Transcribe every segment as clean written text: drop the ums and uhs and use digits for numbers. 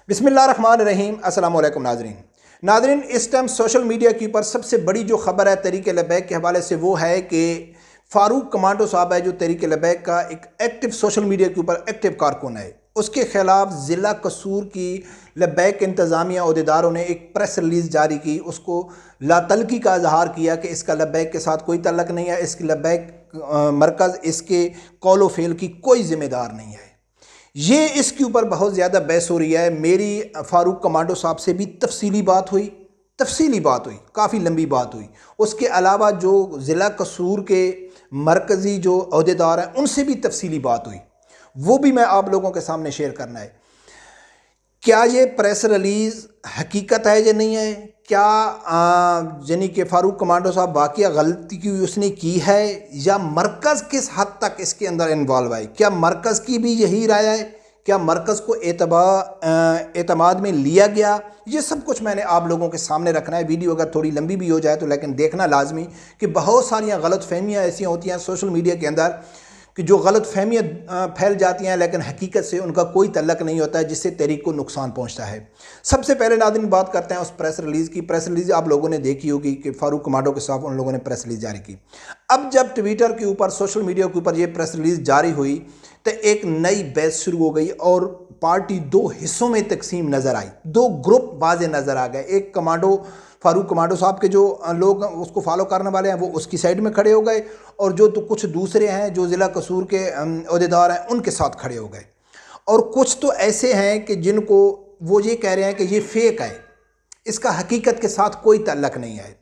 बिस्मिल्लाहिर्रहमानिर्रहीम। अस्सलाम वालेकुम नाज़रीन, इस टाइम सोशल मीडिया के ऊपर सबसे बड़ी जो ख़बर है तहरीक लबैक के हवाले से वो है कि फ़ारूक कमांडो साहब है जो तहरीक लबैक का एक एक्टिव सोशल मीडिया के ऊपर एक्टिव कारकुन है, उसके ख़िलाफ़ ज़िला कसूर की लबैक इंतज़ामिया अहदेदारों ने एक प्रेस रिलीज़ जारी की। उसको लातलकी का इजहार किया कि इसका लबैक के साथ कोई तल्लक नहीं है, इसकी लबैक मरकज़ इसके कौलो फेल की कोई ज़िम्मेदार नहीं है। ये इसके ऊपर बहुत ज़्यादा बहस हो रही है। मेरी फ़ारूक कमांडो साहब से भी तफसीली बात हुई, काफ़ी लंबी बात हुई। उसके अलावा जो ज़िला कसूर के मरकज़ी जो अहदेदार हैं उनसे भी तफसीली बात हुई, वो भी मैं आप लोगों के सामने शेयर करना है। क्या ये प्रेस रिलीज़ हकीकत है या नहीं है? क्या यानी कि फ़ारूक कमांडो साहब वाकई गलती की उसने की है, या मरकज़ किस हद तक इसके अंदर इन्वॉल्व है? क्या मरकज़ की भी यही राय है? क्या मरकज़ को एतमाद में लिया गया? ये सब कुछ मैंने आप लोगों के सामने रखना है। वीडियो अगर थोड़ी लंबी भी हो जाए तो लेकिन देखना लाजमी, कि बहुत सारी गलत फहमियाँ ऐसी होती हैं सोशल मीडिया के अंदर कि जो गलत फहमियाँ फैल जाती हैं लेकिन हकीकत से उनका कोई तल्लक नहीं होता है, जिससे तहरीक को नुकसान पहुंचता है। सबसे पहले नाज़रीन बात करते हैं उस प्रेस रिलीज़ की। प्रेस रिलीज़ आप लोगों ने देखी होगी कि फ़ारूक कमांडो के साथ उन लोगों ने प्रेस रिलीज़ जारी की। अब जब ट्विटर के ऊपर, सोशल मीडिया के ऊपर ये प्रेस रिलीज़ जारी हुई तो एक नई बहस शुरू हो गई और पार्टी दो हिस्सों में तकसीम नज़र आई, दो ग्रुप वाज़े नज़र आ गए। एक फ़ारूक कमांडो साहब के जो लोग उसको फॉलो करने वाले हैं वो उसकी साइड में खड़े हो गए, और जो तो कुछ दूसरे हैं जो ज़िला कसूर के अहदेदार हैं उनके साथ खड़े हो गए। और कुछ तो ऐसे हैं कि जिनको वो ये कह रहे हैं कि ये फेक है, इसका हकीकत के साथ कोई ताल्लुक़ नहीं है।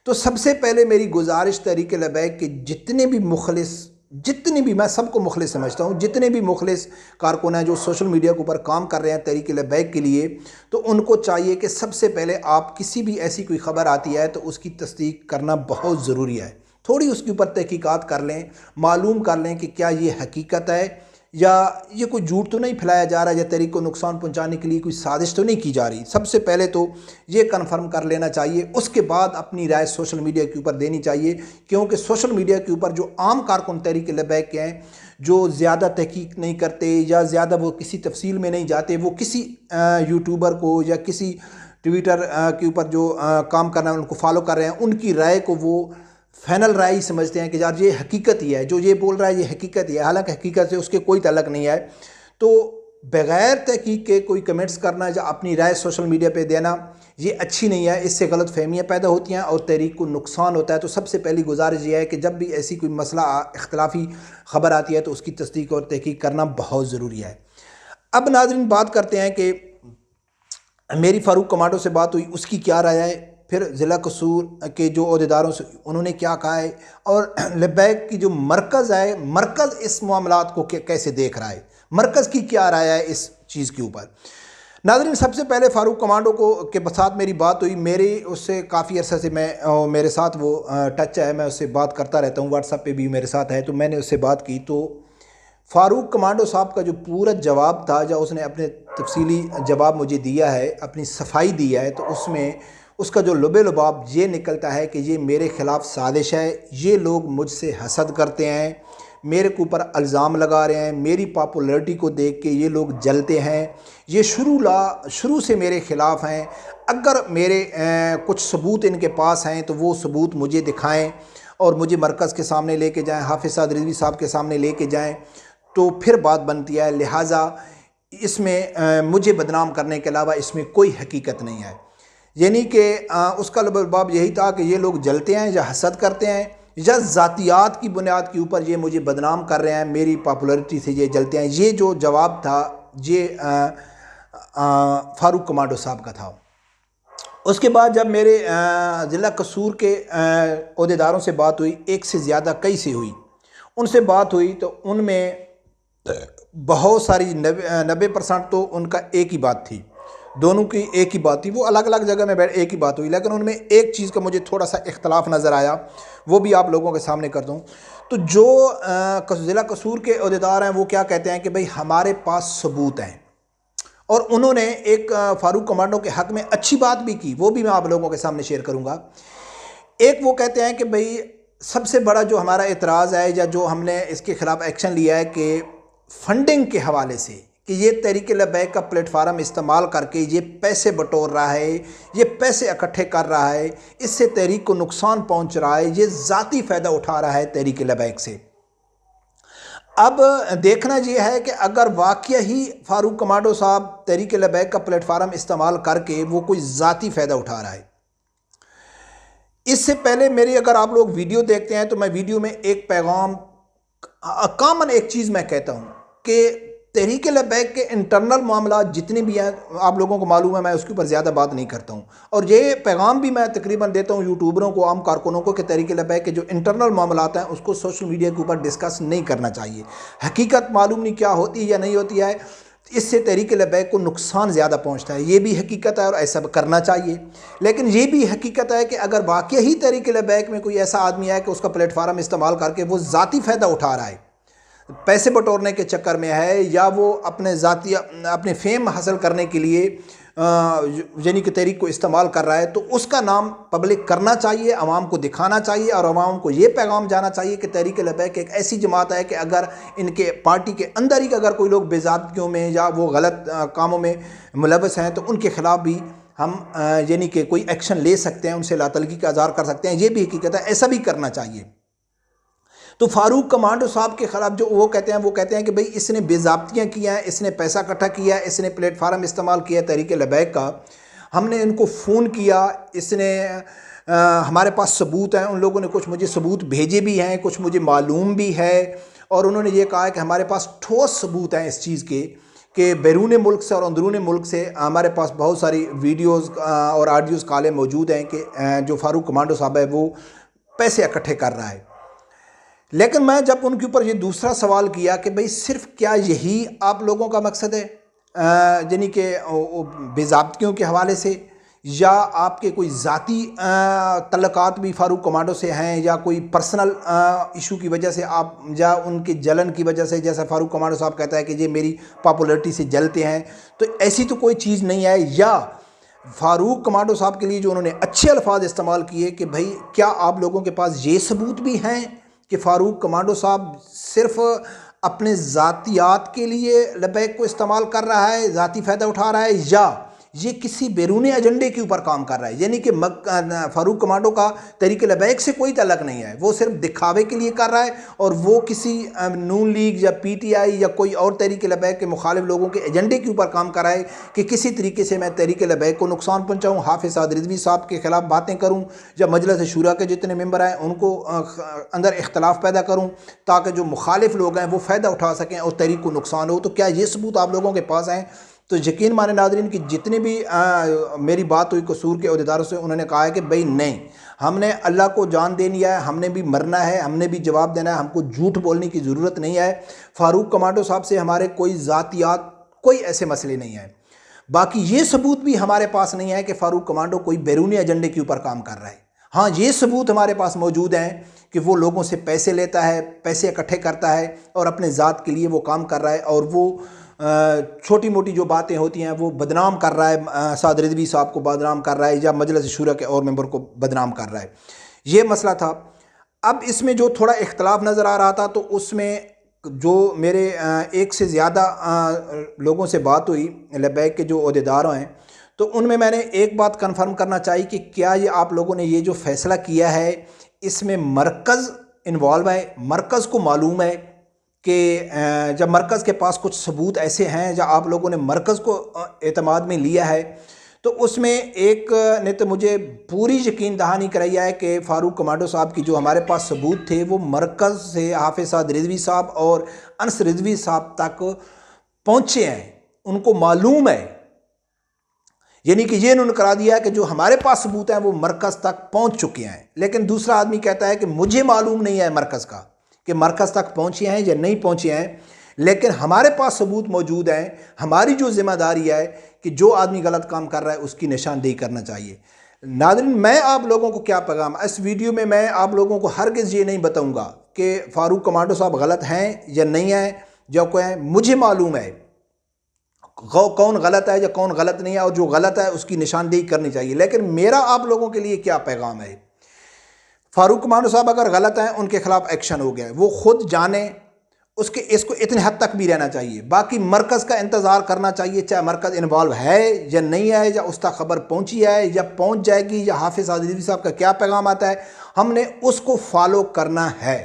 तो सबसे पहले मेरी गुजारिश तहरीक लबैक के जितने भी मैं सबको मुखलिस समझता हूँ, जितने भी मुखलिस कारकुन हैं जो सोशल मीडिया के ऊपर काम कर रहे हैं तहरीक लबैक के लिए, तो उनको चाहिए कि सबसे पहले आप किसी भी ऐसी कोई ख़बर आती है तो उसकी तस्दीक करना बहुत ज़रूरी है। थोड़ी उसके ऊपर तहकीकात कर लें, मालूम कर लें कि क्या ये हकीकत है या ये कोई झूठ तो नहीं फैलाया जा रहा है, या तहरीक को नुकसान पहुंचाने के लिए कोई साजिश तो नहीं की जा रही। सबसे पहले तो ये कन्फर्म कर लेना चाहिए, उसके बाद अपनी राय सोशल मीडिया के ऊपर देनी चाहिए। क्योंकि सोशल मीडिया के ऊपर जो आम कारकुन तहरीक लबैक के हैं, जो ज़्यादा तहकीक नहीं करते या ज़्यादा वो किसी तफसील में नहीं जाते, वो किसी यूट्यूबर को या किसी ट्विटर के ऊपर जो काम करना है उनको फॉलो कर रहे हैं, उनकी राय को वो फाइनल राय ही समझते हैं कि यार ये हकीकत ही है, जो ये बोल रहा है ये हकीकत ही है, हालांकि हकीकत से उसके कोई ताल्लुक़ नहीं है। तो बग़ैर तहकीक के कोई कमेंट्स करना या अपनी राय सोशल मीडिया पे देना ये अच्छी नहीं है, इससे गलत फहमियाँ पैदा होती हैं और तहरीक को नुकसान होता है। तो सबसे पहली गुजारिश ये है कि जब भी ऐसी कोई मसला इख्तलाफी ख़बर आती है तो उसकी तस्दीक और तहकीक करना बहुत ज़रूरी है। अब नाज़रीन बात करते हैं कि मेरी फ़ारूक कमांडो से बात हुई, उसकी क्या राय है, फिर ज़िला कसूर के जो अहदेदारों से उन्होंने क्या कहा है, और लबैक की जो मरकज़ है, मरकज़ इस मामलात को कैसे देख रहा है, मरकज़ की क्या राय है इस चीज़ के ऊपर। नाज़रीन सबसे पहले फ़ारूक कमांडो के साथ मेरी बात हुई। मेरी उससे काफ़ी अर्सा से मेरे साथ वो टच है, मैं उससे बात करता रहता हूँ, व्हाट्सएप पे भी मेरे साथ है। तो मैंने उससे बात की तो फ़ारूक कमांडो साहब का जो पूरा जवाब था, जो उसने अपने तफसीली जवाब मुझे दिया है, अपनी सफाई दिया है, तो उसमें उसका जो लुबे लुबाब ये निकलता है कि ये मेरे ख़िलाफ़ साजिश है, ये लोग मुझसे हसद करते हैं, मेरे के ऊपर इल्ज़ाम लगा रहे हैं, मेरी पॉपुलैरिटी को देख के ये लोग जलते हैं, ये शुरू से मेरे ख़िलाफ़ हैं। अगर मेरे कुछ सबूत इनके पास हैं तो वो सबूत मुझे दिखाएं और मुझे मरकज़ के सामने लेके जाएं, हाफ़िज़ साद रिज़वी साहब के सामने लेके जाएं, तो फिर बात बनती है। लिहाजा इसमें मुझे बदनाम करने के अलावा इसमें कोई हकीकत नहीं है। यानी कि उसका लबाब यही था कि ये लोग जलते हैं या हसद करते हैं या ज़ातियात की बुनियाद के ऊपर ये मुझे बदनाम कर रहे हैं, मेरी पॉपुलैरिटी से ये जलते हैं। ये जो जवाब था ये फ़ारूक कमांडो साहब का था। उसके बाद जब मेरे ज़िला कसूर के अहदेदारों से बात हुई, एक से ज़्यादा कई से हुई, उनसे बात हुई तो उनमें बहुत सारी 90% तो उनका एक ही बात थी, दोनों की एक ही बात थी। वो अलग अलग जगह में बैठ एक ही बात हुई, लेकिन उनमें एक चीज़ का मुझे थोड़ा सा इख्तलाफ नज़र आया, वो भी आप लोगों के सामने कर दूँ। तो जो ज़िला कसूर के अहदेदार हैं वो क्या कहते हैं कि भाई हमारे पास सबूत हैं, और उन्होंने एक फ़ारूक कमांडो के हक़ में अच्छी बात भी की, वो भी मैं आप लोगों के सामने शेयर करूँगा। एक वो कहते हैं कि भाई सबसे बड़ा जो हमारा एतराज़ है या जो हमने इसके ख़िलाफ़ एक्शन लिया है कि फ़ंडिंग के हवाले से कि ये तहरीक लबैक का प्लेटफार्म इस्तेमाल करके ये पैसे बटोर रहा है, ये पैसे इकट्ठे कर रहा है, इससे तहरीक को नुकसान पहुंच रहा है, ये ज़ाती फ़ायदा उठा रहा है तहरीक लबैक से। अब देखना ये है कि अगर वाकई ही फ़ारूक कमांडो साहब तहरीक लबैक का प्लेटफार्म इस्तेमाल करके वो कोई ज़ाती फ़ायदा उठा रहा है। इससे पहले मेरी अगर आप लोग वीडियो देखते हैं तो मैं वीडियो में एक पैगाम कॉमन एक चीज़ मैं कहता हूँ कि तहरीक लबैक के इंटरनल मामला जितने भी हैं आप लोगों को मालूम है, मैं उसके ऊपर ज़्यादा बात नहीं करता हूँ। और ये पैगाम भी मैं तकरीबन देता हूँ यूट्यूबरों को, आम कारकुनों को, कि तहरीक लबैक के जो इंटरनल मामला हैं उसको सोशल मीडिया के ऊपर डिस्कस नहीं करना चाहिए। हकीकत मालूम नहीं क्या होती है या नहीं होती है, इससे तहरीक लबैक को नुकसान ज़्यादा पहुँचता है, ये भी हकीकत है और ऐसा करना चाहिए। लेकिन ये भी हकीकत है कि अगर वाकई ही तहरीक लबैक में कोई ऐसा आदमी है कि उसका प्लेटफार्म इस्तेमाल करके वो ज़ाती फ़ायदा उठा रहा है, पैसे बटोरने के चक्कर में है, या वो अपने फेम हासिल करने के लिए यानी कि तहरीक को इस्तेमाल कर रहा है, तो उसका नाम पब्लिक करना चाहिए, आवाम को दिखाना चाहिए और आवाम को ये पैगाम जाना चाहिए कि तहरीक लबैक एक ऐसी जमात है कि अगर इनके पार्टी के अंदर ही अगर कोई लोग बेज़ाब्तियों में या वो गलत कामों में मुलव्वस हैं तो उनके ख़िलाफ़ भी हम यानी कि कोई एक्शन ले सकते हैं, उनसे लातलगी का इज़हार कर सकते हैं। ये भी हकीकत है, ऐसा भी करना चाहिए। तो फ़ारूक कमांडो साहब के ख़िलाफ़ जो वो कहते हैं कि भाई इसने बेज़ाब्तियाँ किया हैं, इसने पैसा इकट्ठा किया है, इसने प्लेटफार्म इस्तेमाल किया तहरीक लबैक का, हमने इनको फ़ोन किया, इसने हमारे पास सबूत हैं, उन लोगों ने कुछ मुझे सबूत भेजे भी हैं, कुछ मुझे मालूम भी है, और उन्होंने ये कहा है कि हमारे पास ठोस सबूत हैं इस चीज़ के कि बैरून मुल्क से और अंदरून मुल्क से हमारे पास बहुत सारी वीडियोज़ और ऑडियोज़ कॉलें मौजूद हैं कि जो फ़ारूक कमांडो साहब है वो पैसे इकट्ठे कर रहा है। लेकिन मैं जब उनके ऊपर ये दूसरा सवाल किया कि भाई सिर्फ क्या यही आप लोगों का मकसद है, यानी कि बेज़ाब्तियों के हवाले से, या आपके कोई ज़ाती तल्लुकात भी फ़ारूक कमांडो से हैं, या कोई पर्सनल इशू की वजह से आप, या उनके जलन की वजह से, जैसा फ़ारूक कमांडो साहब कहता है कि ये मेरी पॉपुलैरिटी से जलते हैं, तो ऐसी तो कोई चीज़ नहीं है। या फ़ारूक कमांडो साहब के लिए जो उन्होंने अच्छे अल्फाज इस्तेमाल किए कि भाई क्या आप लोगों के पास ये सबूत भी हैं कि फ़ारूक कमांडो साहब सिर्फ़ अपने ज़ातियात के लिए लबैक को इस्तेमाल कर रहा है, ज़ाती फ़ायदा उठा रहा है, या ये किसी बैरूनी एजेंडे के ऊपर काम कर रहा है। यानी कि फ़ारूक कमांडो का तहरीक लबैक से कोई तल्लक नहीं है, वो सिर्फ दिखावे के लिए कर रहा है, और वो किसी नून लीग या PTI या कोई और तहरीक लबैक के मुखालिफ लोगों के एजेंडे के ऊपर काम कर रहा है कि किसी तरीके से मैं तहरीक लबैक को नुकसान पहुँचाऊँ, हाफिज़ साद रिज़वी साहब के ख़िलाफ़ बातें करूँ, या मजलिस शूरा के जितने मेंबर हैं उनको अंदर इख्तलाफ पैदा करूँ ताकि जो मुखालिफ लोग हैं वो फ़ायदा उठा सकें और तहरीक को नुकसान हो। तो क्या ये सबूत आप लोगों के पास हैं? तो यकीन माने नाज़रीन कि जितने भी मेरी बात हुई कसूर के अहदेदारों से, उन्होंने कहा है कि भाई नहीं, हमने अल्लाह को जान देनी है, हमने भी मरना है, हमने भी जवाब देना है, हमको झूठ बोलने की ज़रूरत नहीं है। फ़ारूक कमांडो साहब से हमारे कोई ज़ातियात कोई ऐसे मसले नहीं हैं। बाकी ये सबूत भी हमारे पास नहीं है कि फ़ारूक कमांडो कोई बैरूनी एजेंडे के ऊपर काम कर रहा है। हाँ, ये सबूत हमारे पास मौजूद हैं कि वो लोगों से पैसे लेता है, पैसे इकट्ठे करता है और अपने ज़ात के लिए वो काम कर रहा है, और वो छोटी मोटी जो बातें होती हैं वो बदनाम कर रहा है, साद रिज़वी साहब को बदनाम कर रहा है, या मजलिस शूरा के और मेंबर को बदनाम कर रहा है। ये मसला था। अब इसमें जो थोड़ा इख्तलाफ नज़र आ रहा था, तो उसमें जो मेरे एक से ज़्यादा लोगों से बात हुई लबैक के जो अहदेदार हैं, तो उनमें मैंने एक बात कन्फर्म करना चाहिए कि क्या ये आप लोगों ने ये जो फ़ैसला किया है इसमें मरकज़ इन्वॉल्व है? मरकज़ को मालूम है कि जब मरकज़ के पास कुछ सबूत ऐसे हैं जब आप लोगों ने मरकज़ को एतमाद में लिया है, तो उसमें एक ने तो मुझे पूरी यकीन दहानी कराई है कि फ़ारूक कमांडो साहब की जो हमारे पास सबूत थे वो मरकज़ से हाफिज़ साद रिज़वी साहब और अनस रिज़वी साहब तक पहुँचे हैं, उनको मालूम है। यानी कि ये उन्होंने करा दिया है कि जो हमारे पास सबूत हैं वो मरकज़ तक पहुँच चुके हैं। लेकिन दूसरा आदमी कहता है कि मुझे मालूम नहीं है मरकज़ का कि मरकज़ तक पहुँचे हैं या नहीं पहुँचे हैं, लेकिन हमारे पास सबूत मौजूद हैं। हमारी जो ज़िम्मेदारी है कि जो आदमी गलत काम कर रहा है उसकी निशानदेही करना चाहिए। नाज़रीन, मैं आप लोगों को क्या पैगाम, इस वीडियो में मैं आप लोगों को हरगिज़ ये नहीं बताऊँगा कि फ़ारूक कमांडो साहब गलत हैं या नहीं हैं, जो कोई है मुझे मालूम है कौन गलत है या कौन गलत नहीं है, और जो गलत है उसकी निशानदेही करनी चाहिए। लेकिन मेरा आप लोगों के लिए क्या पैगाम है, फ़ारूक कमांडो साहब अगर गलत हैं उनके ख़िलाफ़ एक्शन हो गया है, वो खुद जाने उसके इसको इतने हद तक भी रहना चाहिए। बाकी मरकज़ का इंतज़ार करना चाहिए, चाहे मरकज़ इन्वॉल्व है या नहीं है, या उस तक खबर पहुंची है या पहुंच जाएगी, या हाफिज़ साद रिज़वी साहब का क्या पैगाम आता है, हमने उसको फॉलो करना है।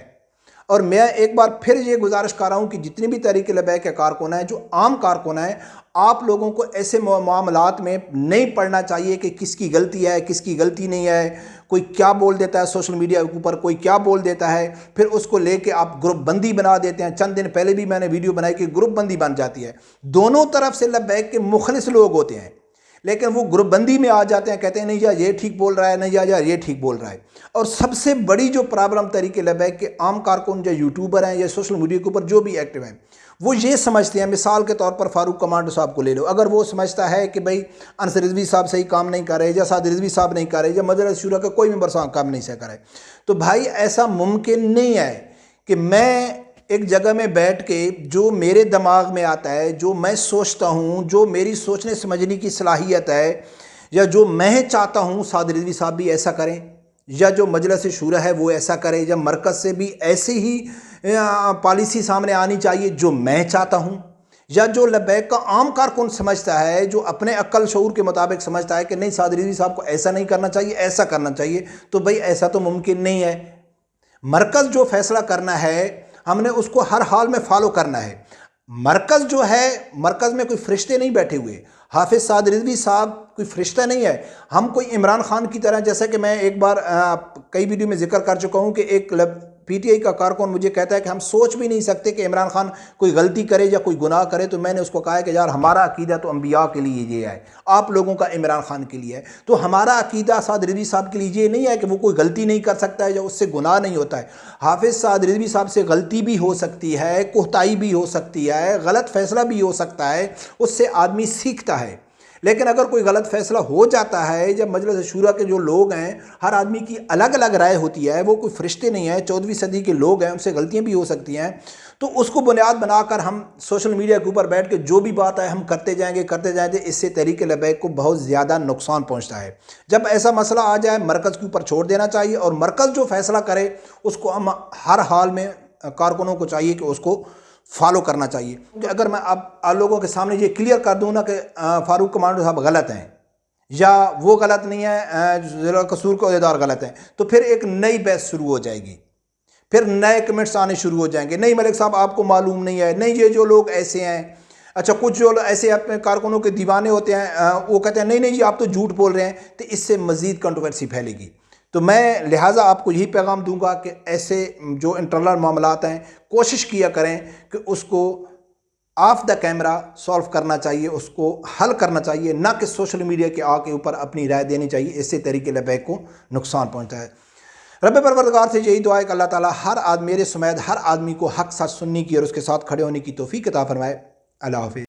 और मैं एक बार फिर ये गुजारिश कर रहा हूँ कि जितने भी तहरीक लबैक के कारकुन हैं, जो आम कारकुन हैं, आप लोगों को ऐसे मामलात में नहीं पड़ना चाहिए कि किसकी गलती है किसकी गलती नहीं है। कोई क्या बोल देता है सोशल मीडिया के ऊपर, कोई क्या बोल देता है, फिर उसको लेके आप ग्रुप बंदी बना देते हैं। चंद दिन पहले भी मैंने वीडियो बनाई कि ग्रुप बंदी बन जाती है। दोनों तरफ से लबैक के मुखलिस लोग होते हैं, लेकिन वो ग्रुप बंदी में आ जाते हैं, कहते हैं नहीं यार ये ठीक बोल रहा है, नहीं यार ये ठीक बोल रहा है। और सबसे बड़ी जो प्रॉब्लम तहरीक लबैक के आम कारकुन जो यूट्यूबर हैं या सोशल मीडिया के ऊपर जो भी एक्टिव हैं, वो ये समझते हैं, मिसाल के तौर पर फारूक कमांडो साहब को ले लो, अगर वो समझता है कि भाई अनस रिजवी साहब सही काम नहीं कर रहे, या साद रिजवी साहब नहीं कर रहे, या मजलिस शूरा का कोई मेंबर साहब काम नहीं से करे, तो भाई ऐसा मुमकिन नहीं है कि मैं एक जगह में बैठ के जो मेरे दिमाग में आता है, जो मैं सोचता हूँ, जो मेरी सोचने समझने की सलाहियत है, या जो मैं चाहता हूँ साद रिजवी साहब भी ऐसा करें, या जो मजलिस शूरा है वो ऐसा करे, या मरकज़ से भी ऐसी ही पॉलिसी सामने आनी चाहिए जो मैं चाहता हूँ, या जो लबैक का आम कारकुन समझता है, जो अपने अक्ल शऊर के मुताबिक समझता है कि नहीं साद रिजवी साहब को ऐसा नहीं करना चाहिए, ऐसा करना चाहिए, तो भाई ऐसा तो मुमकिन नहीं है। मरकज़ जो फैसला करना है हमने उसको हर हाल में फॉलो करना है। मरकज़ जो है, मरकज़ में कोई फरिश्ते नहीं बैठे हुए, हाफिज़ साद रिजवी साहब कोई फरिश्ता नहीं है। हम कोई इमरान खान की तरह, जैसे कि मैं एक बार कई वीडियो में जिक्र कर चुका हूँ कि एक पीटीआई का कारकुन मुझे कहता है कि हम सोच भी नहीं सकते कि इमरान खान कोई गलती करे या कोई गुनाह करे, तो मैंने उसको कहा है कि यार हमारा अकीदा तो अंबिया के लिए ये है, आप लोगों का इमरान खान के लिए है। तो हमारा अकीदा साद रिजवी साहब के लिए ये नहीं है कि वो कोई गलती नहीं कर सकता है या उससे गुनाह नहीं होता है। हाफिज़ साद रिजवी साहब से गलती भी हो सकती है, कोताही भी हो सकती है, गलत फैसला भी हो सकता है, उससे आदमी सीखता है। लेकिन अगर कोई गलत फैसला हो जाता है, जब मजलिस शूरा के जो लोग हैं, हर आदमी की अलग अलग राय होती है, वो कोई फरिश्ते नहीं है, 14वीं सदी के लोग हैं, उनसे गलतियां भी हो सकती हैं, तो उसको बुनियाद बनाकर हम सोशल मीडिया के ऊपर बैठ के जो भी बात है हम करते जाएंगे, इससे तहरीक लबैक को बहुत ज़्यादा नुकसान पहुँचता है। जब ऐसा मसला आ जाए मरकज़ के ऊपर छोड़ देना चाहिए, और मरकज़ जो फैसला करे उसको हम हर हाल में कारकुनों को चाहिए कि उसको फॉलो करना चाहिए। क्योंकि अगर मैं आप लोगों के सामने ये क्लियर कर दूँ ना कि फारूक कमांडो साहब गलत हैं या वो गलत नहीं है, ज़िला कसूर के अहदेदार गलत हैं, तो फिर एक नई बहस शुरू हो जाएगी, फिर नए कमेंट्स आने शुरू हो जाएंगे, नहीं मलिक साहब आपको मालूम नहीं है, नहीं ये जो लोग ऐसे हैं। अच्छा, कुछ जो ऐसे अपने कारकुनों के दीवाने होते हैं, वो कहते हैं नहीं नहीं जी आप तो झूठ बोल रहे हैं, तो इससे मज़ीद कंट्रोवर्सी फैलेगी। तो मैं लिहाजा आपको यही पैगाम दूंगा कि ऐसे जो इंटरनल मामलात हैं कोशिश किया करें कि उसको ऑफ द कैमरा सॉल्व करना चाहिए, उसको हल करना चाहिए, ना कि सोशल मीडिया के आके ऊपर अपनी राय देनी चाहिए। इससे तहरीक लबैक को नुकसान पहुंचता है। रब परवरदिगार से यही दुआ है कि अल्लाह ताला हर आदमी, मेरे समेत हर आदमी को हक सच सुनने की और उसके साथ खड़े होने की तौफीक अता फरमाए। अल्लाह हाफ़िज़।